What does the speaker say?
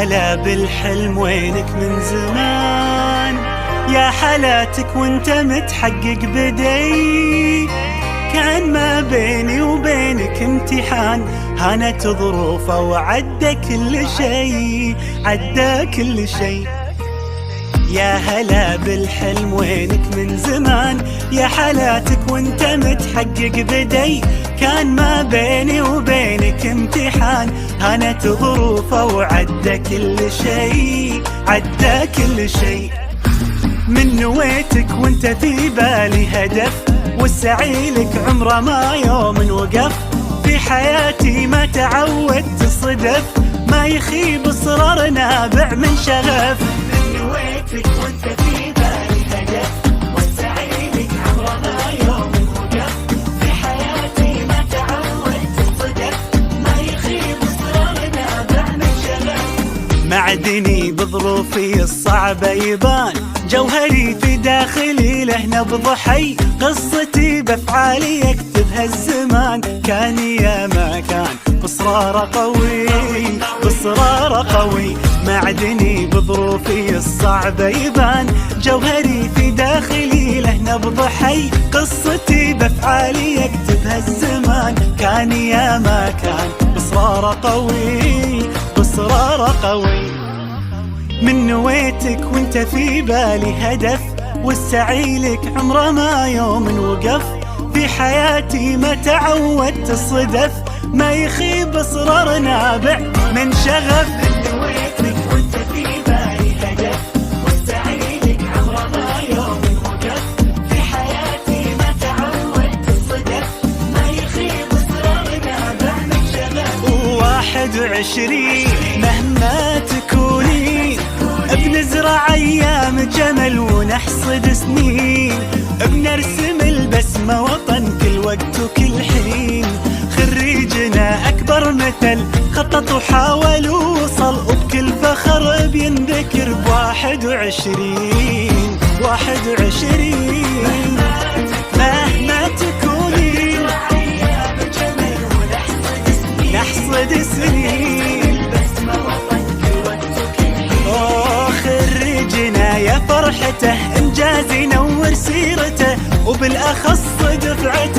هلا بالحلم وينك من زمان، يا حالاتك وانت متحقق بدي. كان ما بيني وبينك امتحان، هانت ظروفه وعدى كل شي، عدى كل شي. يا هلا بالحلم وينك من زمان، يا حالاتك وانت متحقق بدي. كان ما بيني وبينك امتحان، هانت ظروفه وعدى كل شي، عدى كل شي. من نويتك وانت في بالي هدف، والسعي لك عمره ما يوم وقف. في حياتي ما تعودت صدف، ما يخيب اصرار نابع من شغف. من نويتك وانت في بالي هدف، والسعي لك عمره ما يوم وقف. في حياتي ما تعودت صدف، ما يخيب اصرار نابع من شغف. معدني بظروفي الصعبة يبان، جوهري في داخلي له نبض حي. قصتي بافعالي يكتبها الزمان، كان يا ما كان بصرار قوي، بصرار قوي. معدني بظروفي الصعبة يبان، جوهري في داخلي له نبض حي. قصتي بافعالي يكتبها الزمان، كان يا ما كان بصرار قوي، بصرار قوي. من نويتك وانت في بالي هدف، والسعي لك عمره ما يوم وقف. في حياتي ما تعودت الصدف، ما يخيب اصرار نابع من شغف. من نويتك وانت في بالي هدف، والسعي لك عمره ما يوم وقف. في حياتي ما تعودت الصدف، ما يخيب اصرار نابع من شغف. 21 مهما تكونين، بنزرع ايام جمل ونحصد سنين. بنرسم البسمة وطن كل وقت وكل حين. خريجنا اكبر مثل خطط وحاول ووصل، وبكل فخر بينذكر ب21. 21 مهما تكونين، نحصد سنين. خريجنا يا فرحته، انجاز ينور سيرته، وبالاخص دفعته